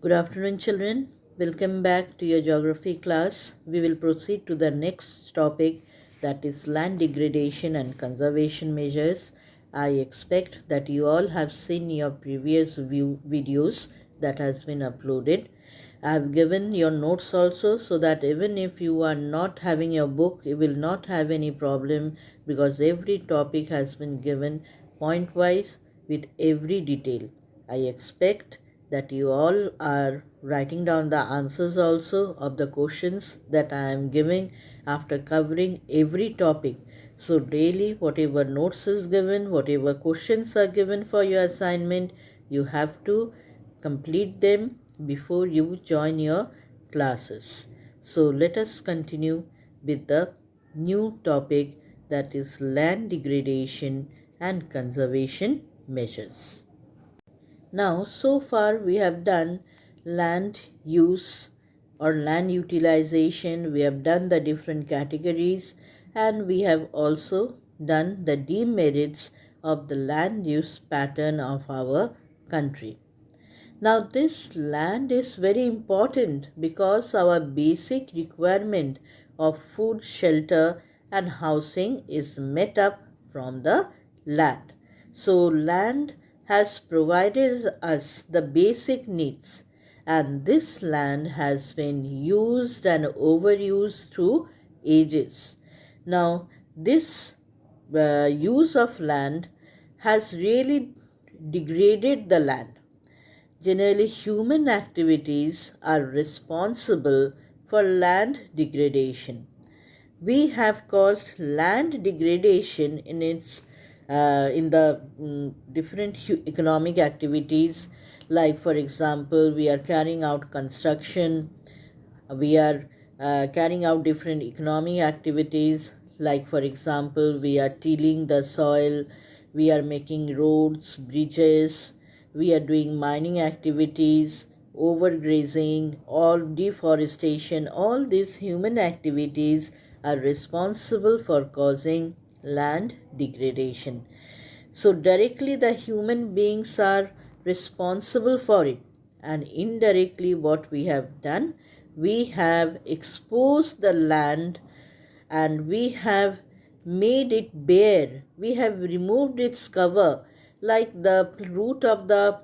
Good afternoon, children. Welcome back to your geography class. We will proceed to the next topic, that is land degradation and conservation measures. I expect that you all have seen your previous videos that has been uploaded. I have given your notes also, so that even if you are not having your book, you will not have any problem, because every topic has been given point wise with every detail. I expect that you all are writing down the answers also of the questions that I am giving after covering every topic. So daily, whatever notes is given, whatever questions are given for your assignment, you have to complete them before you join your classes. So let us continue with the new topic, that is land degradation and conservation measures. Now, so far we have done land use or land utilization, we have done the different categories, and we have also done the demerits of the land use pattern of our country. Now, this land is very important because our basic requirement of food, shelter, and housing is met up from the land. So, land has provided us the basic needs, and this land has been used and overused through ages. Now, this use of land has really degraded the land. Generally, human activities are responsible for land degradation. We have caused land degradation in the different economic activities. Like, for example, we are carrying out construction, we are carrying out different economic activities. Like, for example, we are tilling the soil, we are making roads, bridges, we are doing mining activities, overgrazing, all deforestation. All these human activities are responsible for causing land degradation. So directly the human beings are responsible for it, and indirectly what we have done, we have exposed the land and we have made it bare. We have removed its cover. Like the root of the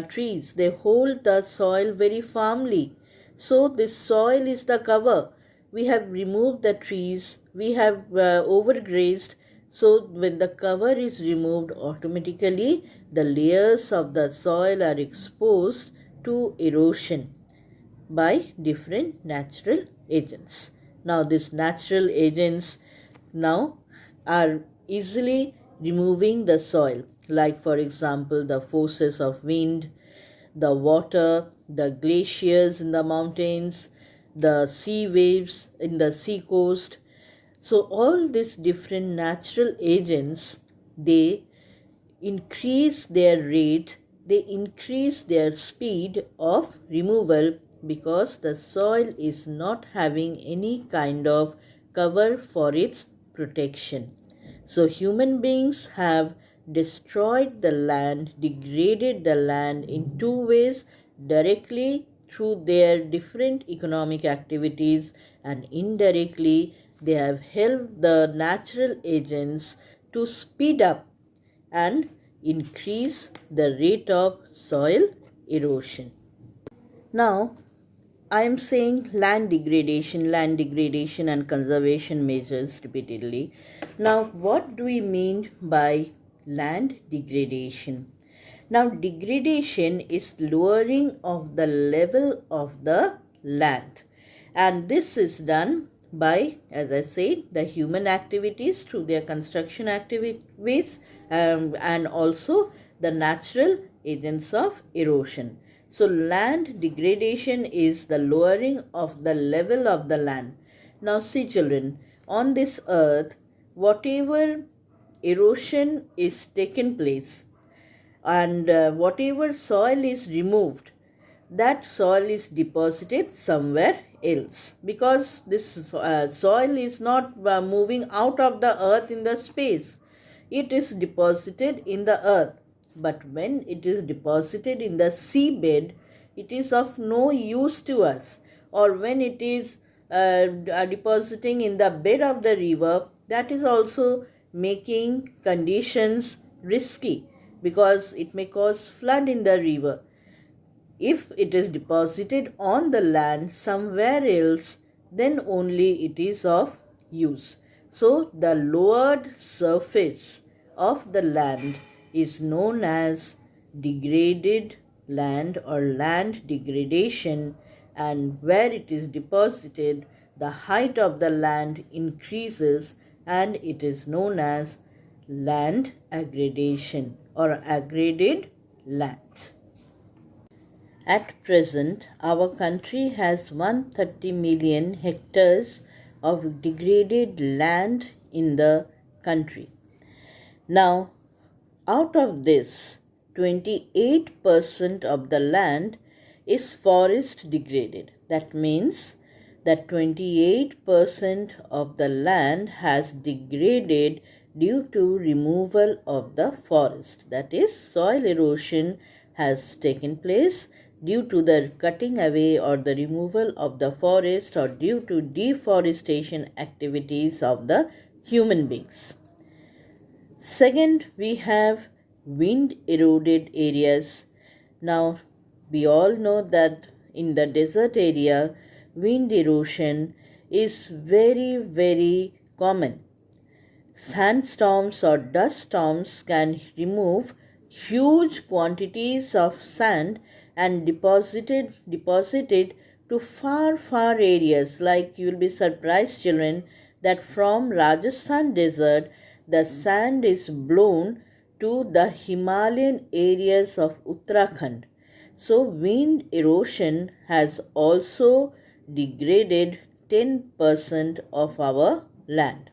trees, they hold the soil very firmly. So this soil is the cover. We have removed the trees, we have overgrazed. So when the cover is removed, automatically the layers of the soil are exposed to erosion by different natural agents. Now these natural agents now are easily removing the soil, like, for example, the forces of wind, the water, the glaciers in the mountains, the sea waves in the sea coast. So all these different natural agents, they increase their rate, they increase their speed of removal, because the soil is not having any kind of cover for its protection. So human beings have destroyed the land, degraded the land in two ways: directly through their different economic activities, and indirectly they have helped the natural agents to speed up and increase the rate of soil erosion. Now, I am saying land degradation and conservation measures repeatedly. Now, what do we mean by land degradation? Now, degradation is lowering of the level of the land, and this is done by, as I said, the human activities through their construction activities, and also the natural agents of erosion. So land degradation is the lowering of the level of the land. Now see, children, on this earth, whatever erosion is taken place, and whatever soil is removed, that soil is deposited somewhere else, because this soil is not moving out of the earth in the space. It is deposited in the earth. But when it is deposited in the seabed, it is of no use to us, or when it is depositing in the bed of the river, that is also making conditions risky because it may cause flood in the river. If it is deposited on the land somewhere else, then only it is of use. So the lowered surface of the land is known as degraded land or land degradation, and where it is deposited, the height of the land increases and it is known as land aggradation or aggraded land. At present, our country has 130 million hectares of degraded land in the country. Now, out of this, 28% of the land is forest degraded. That means that 28% of the land has degraded due to removal of the forest. That is, soil erosion has taken place due to the cutting away or the removal of the forest or due to deforestation activities of the human beings. Second, we have wind eroded areas. Now, we all know that in the desert area, wind erosion is very, very common. Sandstorms or dust storms can remove huge quantities of sand and deposited to far areas. Like, you will be surprised, children, that from Rajasthan desert the sand is blown to the Himalayan areas of Uttarakhand. So wind erosion has also degraded 10% of our land.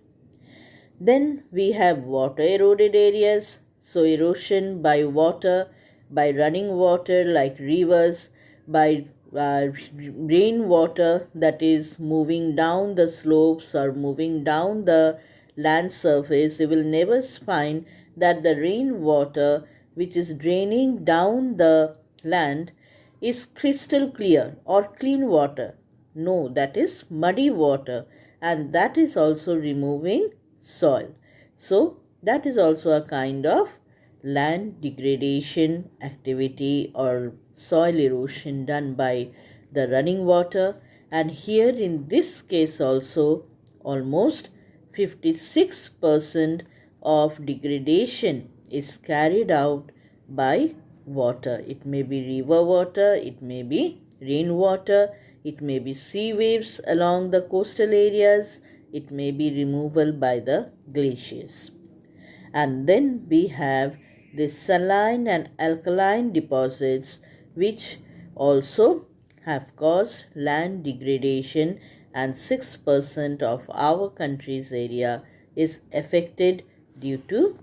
Then we have water eroded areas. So erosion by water, by running water like rivers, by rainwater that is moving down the slopes or moving down the land surface. You will never find that the rainwater which is draining down the land is crystal clear or clean water. No, that is muddy water, and that is also removing soil. So that is also a kind of land degradation activity or soil erosion done by the running water. And here in this case also, almost 56% of degradation is carried out by water. It may be river water, it may be rainwater, it may be sea waves along the coastal areas, it may be removal by the glaciers. And then we have the saline and alkaline deposits, which also have caused land degradation, and 6% of our country's area is affected due to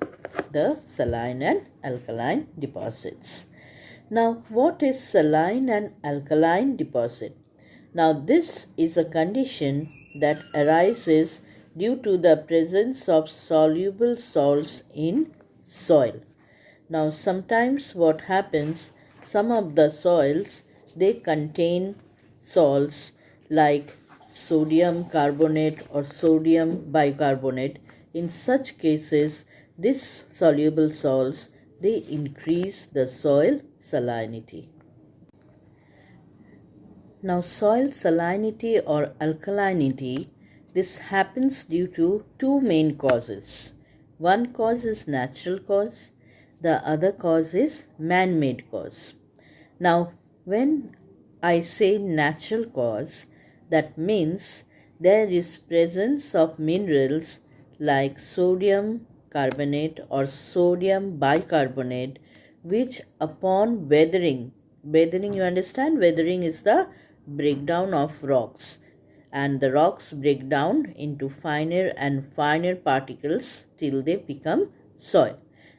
the saline and alkaline deposits. Now, what is saline and alkaline deposit? Now, this is a condition that arises due to the presence of soluble salts in soil. Now, sometimes what happens, some of the soils, they contain salts like sodium carbonate or sodium bicarbonate. In such cases, these soluble salts, they increase the soil salinity. Now, soil salinity or alkalinity, this happens due to two main causes. One cause is natural cause, the other cause is man-made cause. Now, when I say natural cause, that means there is presence of minerals like sodium carbonate or sodium bicarbonate, which upon weathering, you understand, weathering is the breakdown of rocks, and the rocks break down into finer and finer particles till they become soil.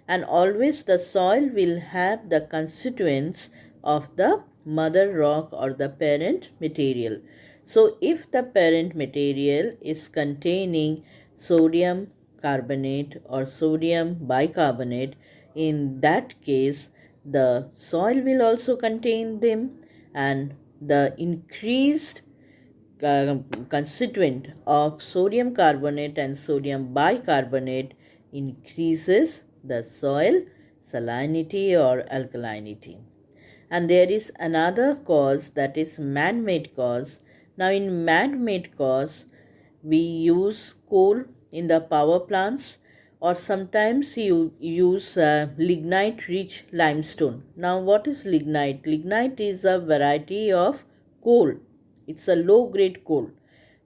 And always the soil will have the constituents of the mother rock or the parent material. So if the parent material is containing sodium carbonate or sodium bicarbonate, in that case the soil will also contain them, and the increased constituent of sodium carbonate and sodium bicarbonate increases the soil salinity or alkalinity. And there is another cause, that is man-made cause. Now in man-made cause, we use coal in the power plants, or sometimes you use lignite rich limestone. Now what is lignite? Lignite is a variety of coal. It's a low grade coal.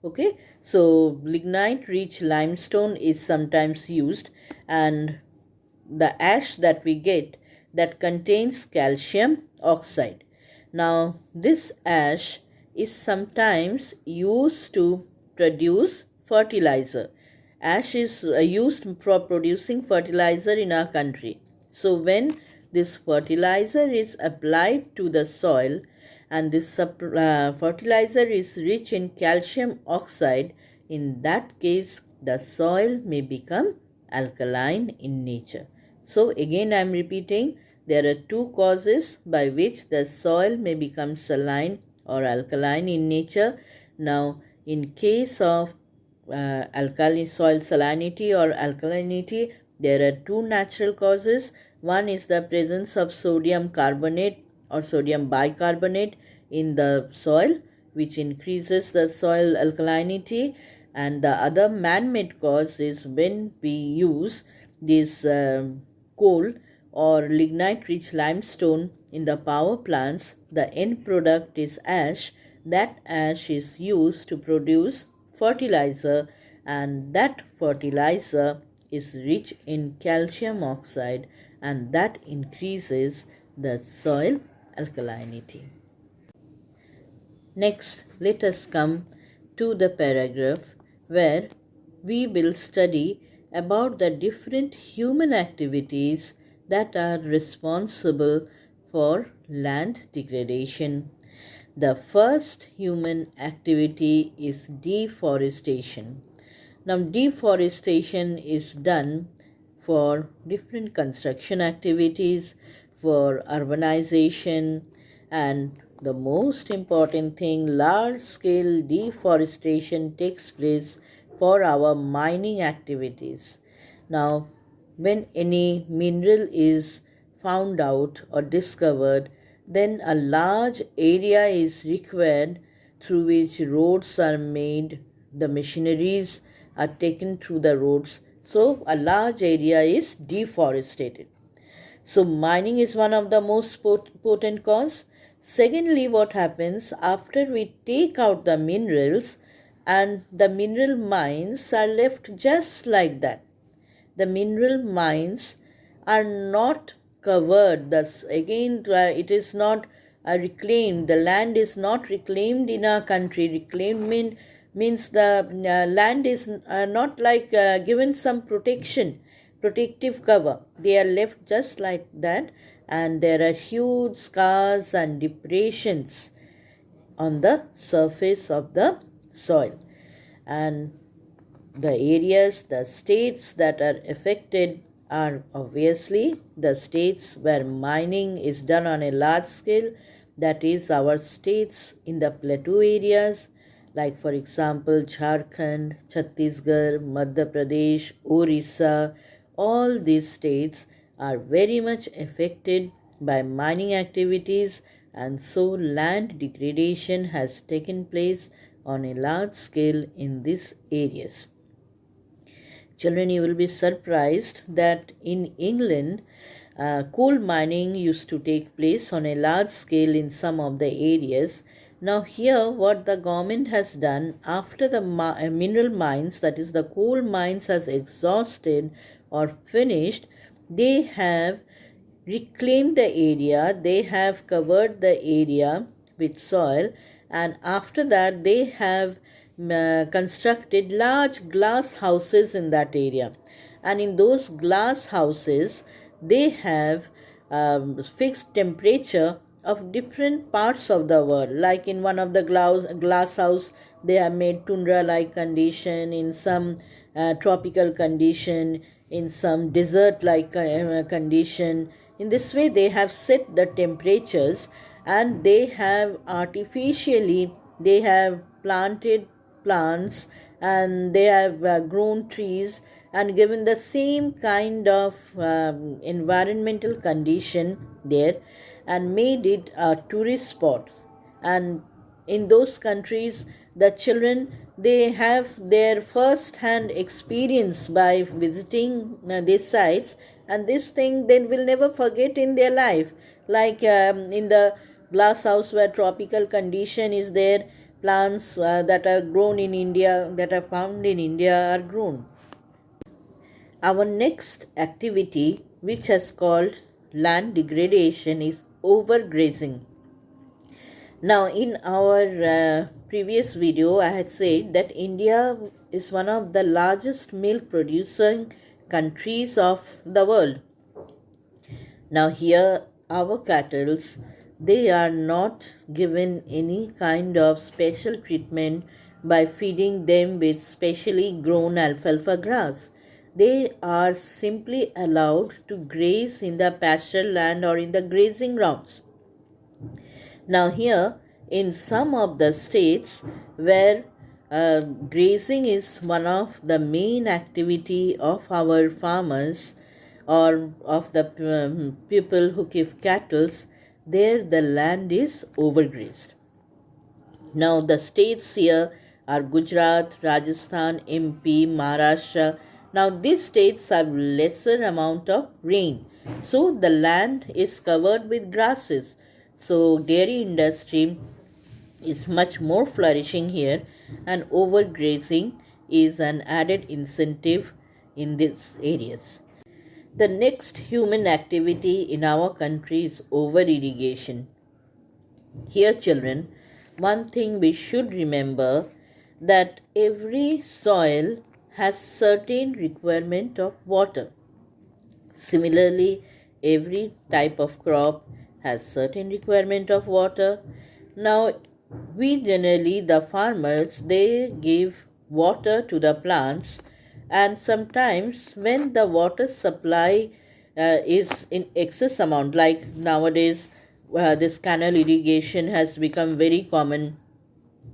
Okay, so lignite rich limestone is sometimes used, and the ash that we get, that contains calcium oxide. Now this ash is sometimes used to produce fertilizer. Ash is used for producing fertilizer in our country. So when this fertilizer is applied to the soil, and this fertilizer is rich in calcium oxide, in that case the soil may become alkaline in nature. So again I am repeating, there are two causes by which the soil may become saline or alkaline in nature. Now in case of alkaline soil salinity or alkalinity, there are two natural causes. One is the presence of sodium carbonate or sodium bicarbonate in the soil, which increases the soil alkalinity, and the other man-made cause is when we use this coal or lignite rich limestone in the power plants. The end product is ash. That ash is used to produce fertilizer, and that fertilizer is rich in calcium oxide, and that increases the soil alkalinity. Next, let us come to the paragraph where we will study about the different human activities that are responsible for land degradation. The first human activity is deforestation. Now, deforestation is done for different construction activities, for urbanization, and the most important thing, large-scale deforestation takes place for our mining activities. Now, when any mineral is found out or discovered, then a large area is required through which roads are made, the machineries are taken through the roads. So a large area is deforested. So mining is one of the most potent cause. Secondly, what happens after we take out the minerals, and the mineral mines are left just like that. The mineral mines are not covered. Thus, again, it is not reclaimed. The land is not reclaimed in our country. Reclaimed means the land is not like given some protective cover. They are left just like that, and there are huge scars and depressions on the surface of the soil. And the areas, the states that are affected are obviously the states where mining is done on a large scale, that is our states in the plateau areas, like for example Jharkhand, Chhattisgarh, Madhya Pradesh, Orissa. All these states are very much affected by mining activities, and so land degradation has taken place on a large scale in these areas. Children, you will be surprised that in England, coal mining used to take place on a large scale in some of the areas. Now here what the government has done, after the mineral mines, that is the coal mines, has exhausted or finished, they have reclaimed the area, they have covered the area with soil, and after that they have constructed large glass houses in that area, and in those glass houses they have fixed temperature of different parts of the world. Like in one of the glass house they have made tundra like condition, in some tropical condition, in some desert like condition. In this way they have set the temperatures, and they have artificially planted plants, and they have grown trees and given the same kind of environmental condition there, and made it a tourist spot. And in those countries, the children, they have their first hand experience by visiting these sites, and this thing they will never forget in their life. Like in the glass house where tropical condition is there, plants that are grown in India, that are found in India, are grown. Our next activity, which is called land degradation, is overgrazing. Now, in our previous video, I had said that India is one of the largest milk producing countries of the world. Now, here our cattle, they are not given any kind of special treatment by feeding them with specially grown alfalfa grass. They are simply allowed to graze in the pasture land or in the grazing grounds. Now here, in some of the states where grazing is one of the main activity of our farmers or of the people who keep cattle, there the land is overgrazed. Now the states here are Gujarat, Rajasthan, MP, Maharashtra. Now these states have lesser amount of rain, so the land is covered with grasses. So dairy industry is much more flourishing here, and overgrazing is an added incentive in these areas. The next human activity in our country is over irrigation. Here, children, one thing we should remember, that every soil has certain requirement of water. Similarly, every type of crop has certain requirement of water. Now, we generally, the farmers, they give water to the plants, and sometimes when the water supply is in excess amount, like nowadays this canal irrigation has become very common.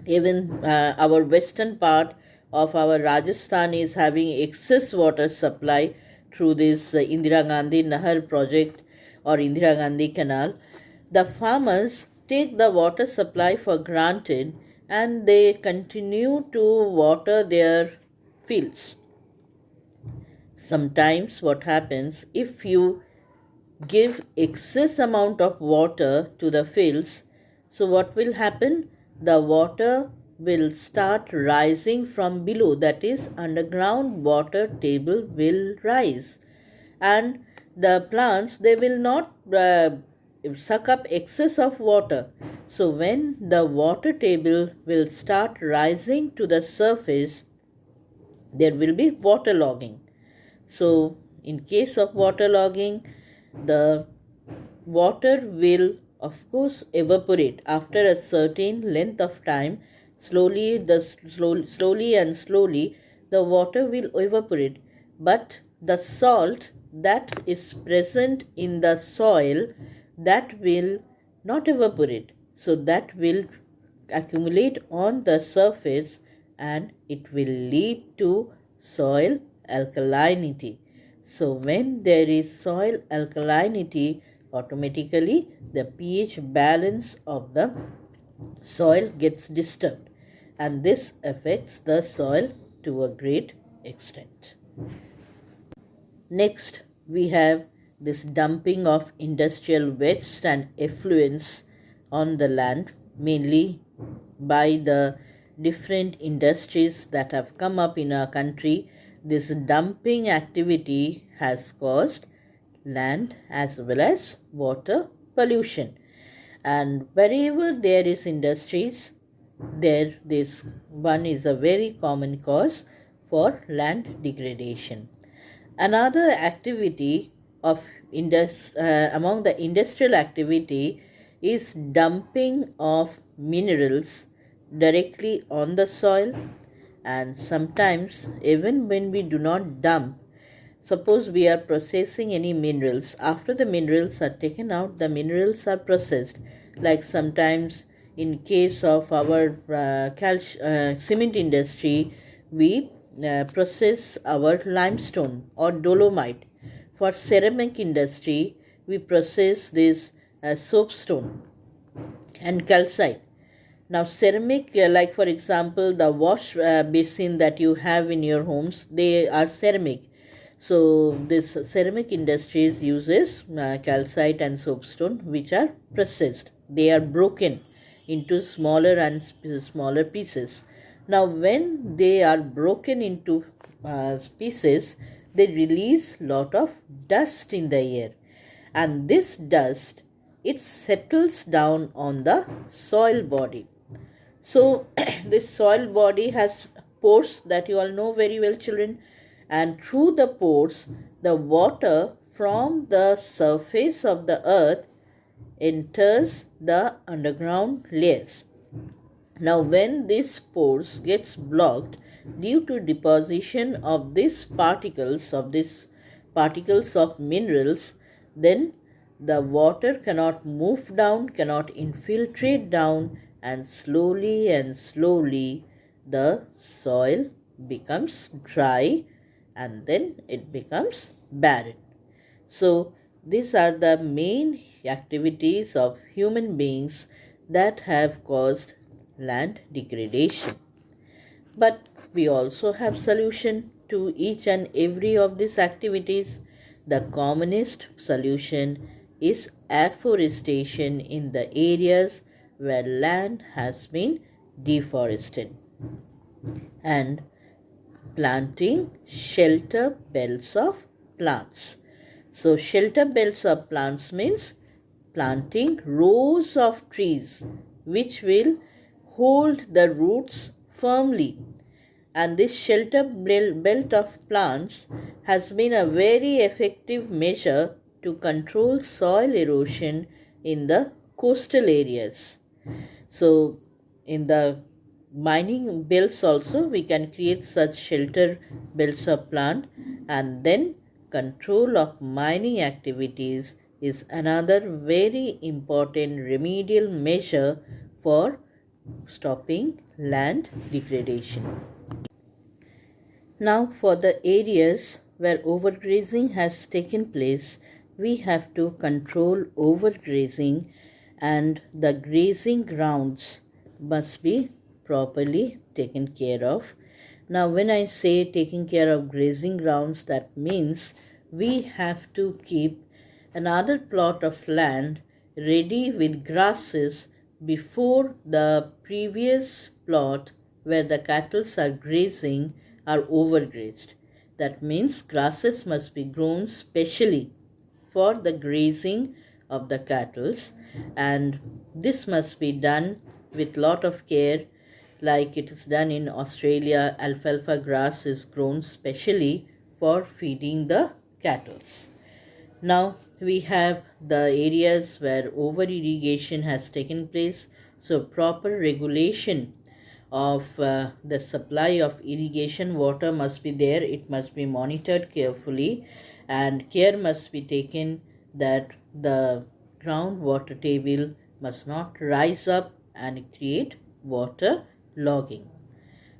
Even our western part of our Rajasthan is having excess water supply through this Indira Gandhi Nahar project or Indira Gandhi Canal. The farmers take the water supply for granted and they continue to water their fields. Sometimes what happens, if you give excess amount of water to the fields, so what will happen? The water will start rising from below, that is underground water table will rise, and the plants, they will not suck up excess of water. So when the water table will start rising to the surface, there will be waterlogging. So in case of waterlogging, the water will of course evaporate after a certain length of time. Slowly the water will evaporate, but the salt that is present in the soil, that will not evaporate, so that will accumulate on the surface and it will lead to soil alkalinity. So when there is soil alkalinity, automatically the pH balance of the soil gets disturbed, and this affects the soil to a great extent. Next, we have this dumping of industrial waste and effluents on the land, mainly by the different industries that have come up in our country. This dumping activity has caused land as well as water pollution, and wherever there is industries, there this one is a very common cause for land degradation. Another activity of among the industrial activity is dumping of minerals directly on the soil, and sometimes even when we do not dump, suppose we are processing any minerals, after the minerals are taken out, the minerals are processed. Like sometimes in case of our cement industry, we process our limestone or dolomite. For ceramic industry, we process this soapstone and calcite. Now, ceramic, like for example, the wash basin that you have in your homes, they are ceramic. So, this ceramic industries uses calcite and soapstone, which are processed. They are broken into smaller and smaller pieces. Now, when they are broken into pieces, they release lot of dust in the air, and this dust, it settles down on the soil body. So this soil body has pores that you all know very well, children, and through the pores the water from the surface of the earth enters the underground layers. Now when these pores gets blocked due to deposition of these particles of minerals, then the water cannot move down, cannot infiltrate down, and slowly the soil becomes dry and then it becomes barren. So these are the main activities of human beings that have caused land degradation. But we also have solution to each and every of these activities. The commonest solution is afforestation in the areas where land has been deforested, and planting shelter belts of plants. So shelter belts of plants means planting rows of trees which will hold the roots firmly. And this shelter belt of plants has been a very effective measure to control soil erosion in the coastal areas. So in the mining belts also we can create such shelter belts of plant, and then control of mining activities is another very important remedial measure for stopping land degradation. Now for the areas where overgrazing has taken place, we have to control overgrazing, and the grazing grounds must be properly taken care of. Now when I say taking care of grazing grounds, that means we have to keep another plot of land ready with grasses before the previous plot where the cattle are grazing are overgrazed. That means grasses must be grown specially for the grazing of the cattle, and this must be done with lot of care. Like it is done in Australia, alfalfa grass is grown specially for feeding the cattle. Now we have the areas where over irrigation has taken place, so proper regulation of the supply of irrigation water must be there. It must be monitored carefully, and care must be taken that the groundwater table must not rise up and create water logging.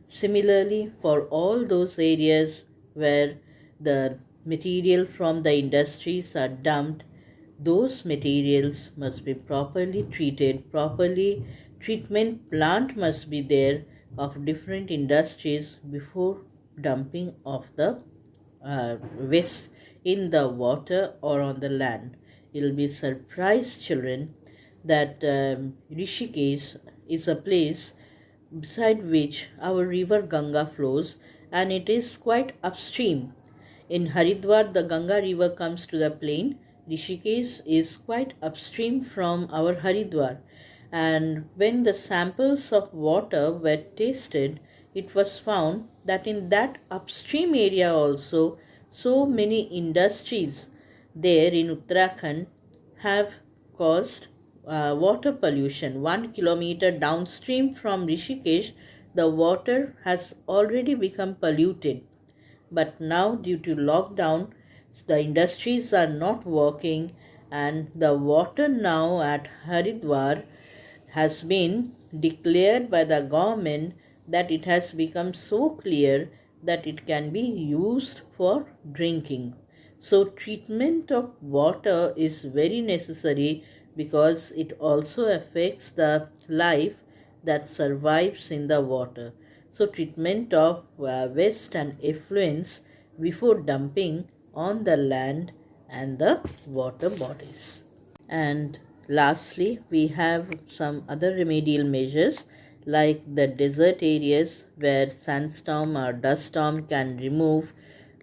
Similarly, for all those areas where the material from the industries are dumped, those materials must be properly treated. Properly treatment plant must be there of different industries before dumping of the waste in the water or on the land. You'll be surprised, children, that Rishikesh is a place beside which our river Ganga flows, and it is quite upstream. In Haridwar, the Ganga river comes to the plain. Rishikesh is quite upstream from our Haridwar, and when the samples of water were tasted, it was found that in that upstream area also so many industries there in Uttarakhand have caused water pollution. 1 kilometer downstream from Rishikesh, the water has already become polluted. But now, due to lockdown, the industries are not working, and the water now at Haridwar has been declared by the government that it has become so clear that it can be used for drinking. So treatment of water is very necessary because it also affects the life that survives in the water. So treatment of waste and effluents before dumping on the land and the water bodies. And lastly, we have some other remedial measures like the desert areas where sandstorm or dust storm can remove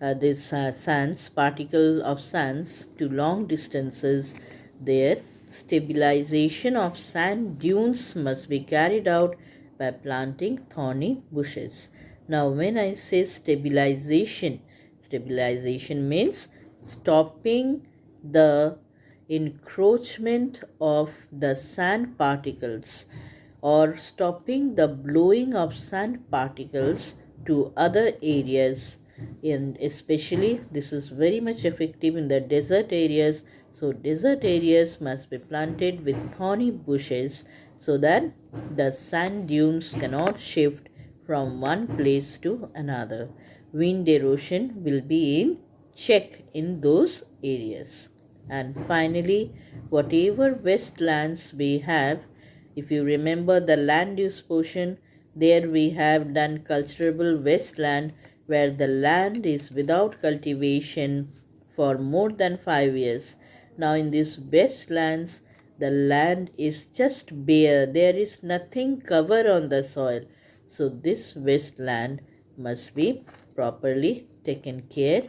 this sands, particle of sands to long distances. There, stabilization of sand dunes must be carried out by planting thorny bushes. Now, when I say stabilization, stabilization means stopping the encroachment of the sand particles or stopping the blowing of sand particles to other areas, and especially this is very much effective in the desert areas. So desert areas must be planted with thorny bushes so that the sand dunes cannot shift from one place to another. Wind erosion will be in check in those areas. And finally, whatever wastelands we have, if you remember the land use portion, there we have done cultivable wasteland where the land is without cultivation for more than 5 years. Now in these wastelands, the land is just bare. There is nothing cover on the soil. So this wasteland must be properly taken care,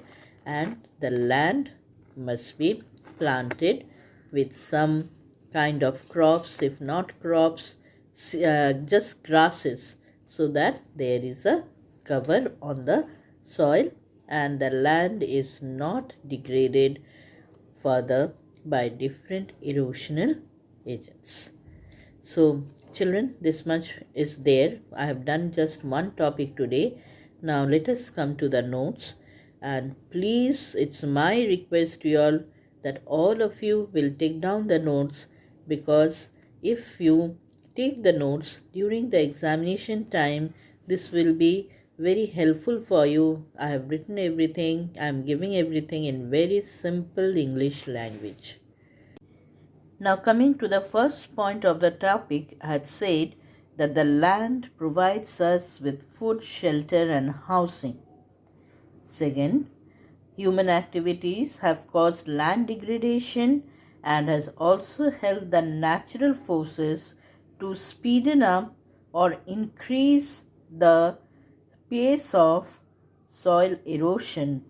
and the land must be planted with some kind of crops, if not crops, just grasses, so that there is a cover on the soil and the land is not degraded further by different erosional agents. So children, this much is there. I have done just one topic today. Now let us come to the notes, and please, it's my request to you all that all of you will take down the notes, because if you take the notes during the examination time, this will be very helpful for you. I have written everything. I am giving everything in very simple English language. Now coming to the first point of the topic, I had said that the land provides us with food, shelter and housing. Second, human activities have caused land degradation and has also helped the natural forces to speeden up or increase the pace of soil erosion.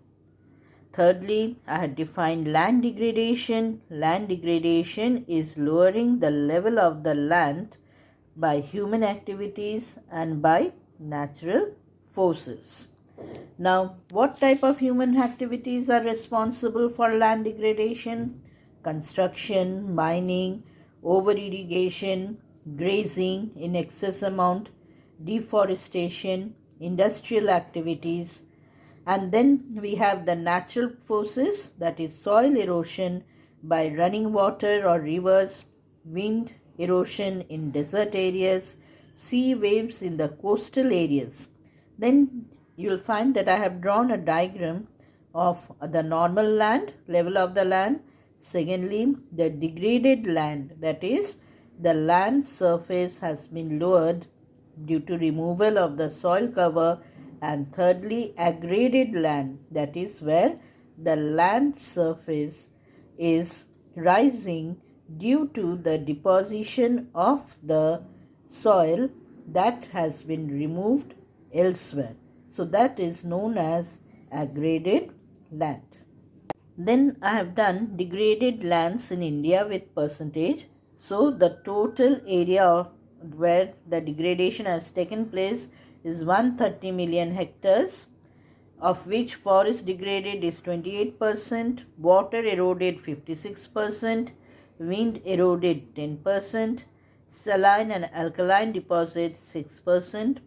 Thirdly, I had defined land degradation. Land degradation is lowering the level of the land by human activities and by natural forces. Now, what type of human activities are responsible for land degradation? Construction, mining, over-irrigation, grazing in excess amount, deforestation, industrial activities. And then we have the natural forces, that is soil erosion by running water or rivers, wind erosion in desert areas, sea waves in the coastal areas. Then you will find that I have drawn a diagram of the normal land, level of the land. Secondly, the degraded land, that is the land surface has been lowered due to removal of the soil cover. And thirdly, aggraded land, that is where the land surface is rising due to the deposition of the soil that has been removed elsewhere. So that is known as aggraded land. Then I have done degraded lands in India with percentage. So the total area where the degradation has taken place is 130 million hectares, of which forest degraded is 28%, water eroded 56%, wind eroded 10%, saline and alkaline deposits 6%.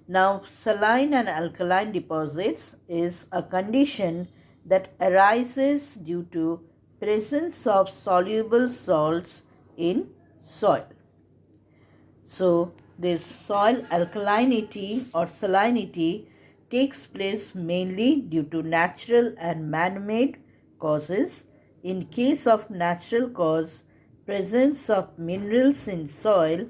Now, saline and alkaline deposits is a condition that arises due to presence of soluble salts in soil. So this soil alkalinity or salinity takes place mainly due to natural and man-made causes. In case of natural cause, presence of minerals in soil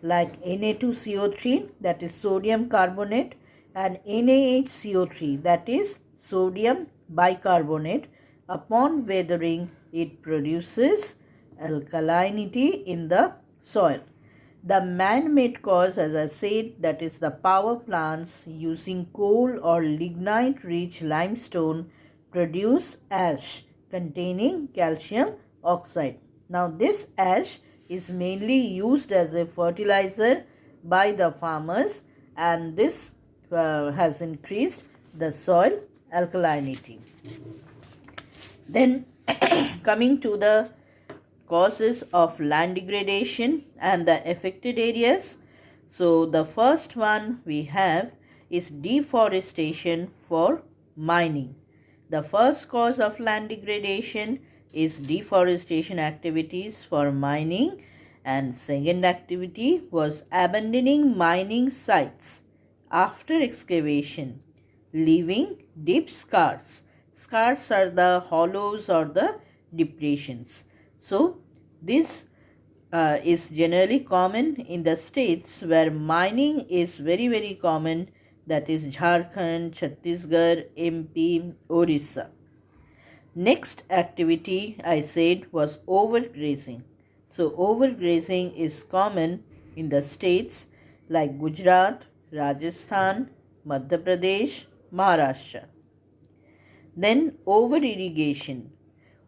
like Na2CO3, that is sodium carbonate, and NaHCO3, that is sodium bicarbonate. Upon weathering, it produces alkalinity in the soil. The man-made cause, as I said, that is the power plants using coal or lignite-rich limestone produce ash containing calcium oxide. Now this ash is mainly used as a fertilizer by the farmers, and this has increased the soil alkalinity. Then coming to the causes of land degradation and the affected areas. So the first one we have is deforestation for mining. The first cause of land degradation is deforestation activities for mining, and second activity was abandoning mining sites after excavation, leaving deep scars. Scars are the hollows or the depressions. So this is generally common in the states where mining is very common, that is Jharkhand, Chhattisgarh, MP, Orissa. Next activity I said was overgrazing. So overgrazing is common in the states like Gujarat, Rajasthan, Madhya Pradesh, Maharashtra. Then over-irrigation.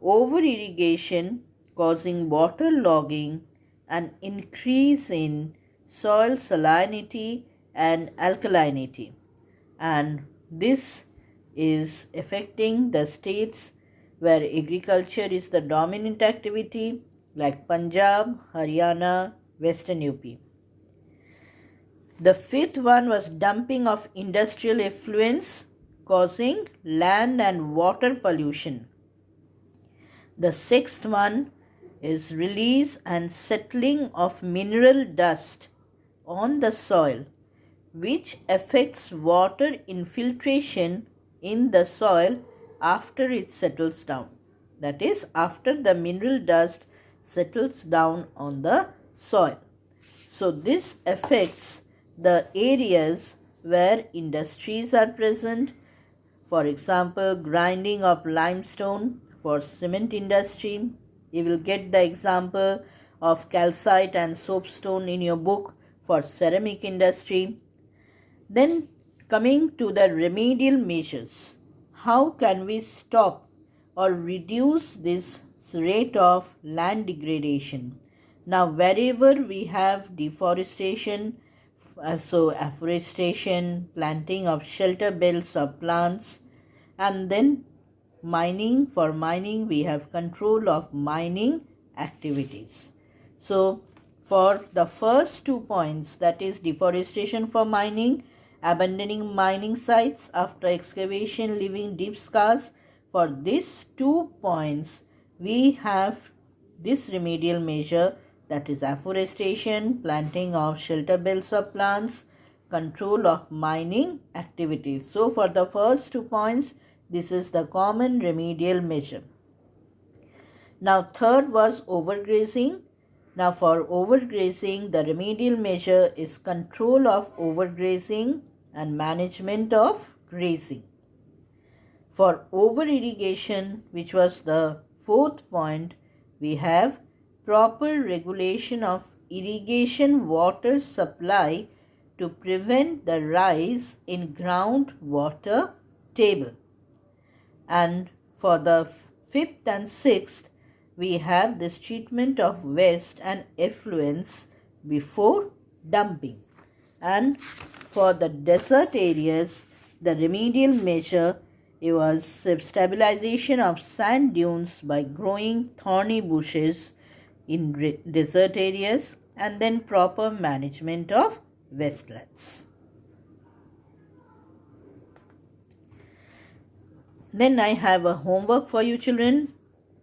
Over-irrigation causing water logging and increase in soil salinity and alkalinity. And this is affecting the states where agriculture is the dominant activity like Punjab, Haryana, Western UP. The fifth one was dumping of industrial effluents causing land and water pollution. The sixth one is release and settling of mineral dust on the soil, which affects water infiltration in the soil after it settles down. That is, after the mineral dust settles down on the soil. So this affects the areas where industries are present. For example, grinding of limestone for cement industry. You will get the example of calcite and soapstone in your book for ceramic industry. Then coming to the remedial measures. How can we stop or reduce this rate of land degradation? Now wherever we have deforestation, so afforestation, planting of shelter belts of plants, and then mining. For mining we have control of mining activities. So for the first 2 points, that is deforestation for mining, abandoning mining sites after excavation, leaving deep scars, for these 2 points we have this remedial measure, that is afforestation, planting of shelter belts of plants, control of mining activities. So for the first 2 points, this is the common remedial measure. Now third was overgrazing. Now for overgrazing, the remedial measure is control of overgrazing and management of grazing. For over-irrigation, which was the fourth point, we have proper regulation of irrigation water supply to prevent the rise in groundwater table. And for the fifth and sixth, we have this treatment of waste and effluents before dumping. And for the desert areas, the remedial measure was stabilization of sand dunes by growing thorny bushes in desert areas, and then proper management of wastelands. Then I have a homework for you children.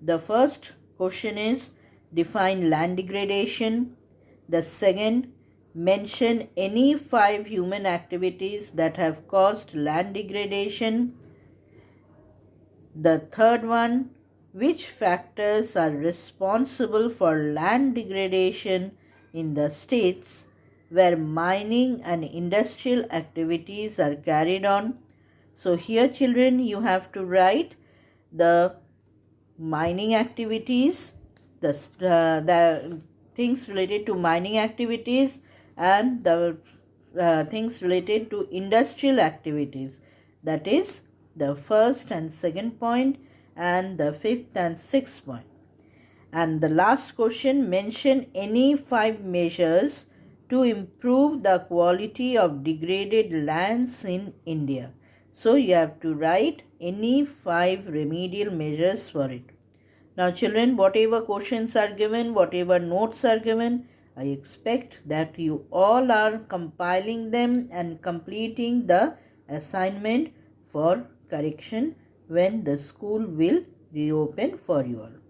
The first question is define land degradation. The second, mention any 5 human activities that have caused land degradation. The third one, which factors are responsible for land degradation in the states where mining and industrial activities are carried on. So here children, you have to write the mining activities, the things related to mining activities, and the things related to industrial activities. That is the first and second point, and the fifth and sixth point. And the last question, mention any 5 measures to improve the quality of degraded lands in India. So you have to write any 5 remedial measures for it. Now children, whatever questions are given, whatever notes are given, I expect that you all are compiling them and completing the assignment for correction when the school will reopen for you all.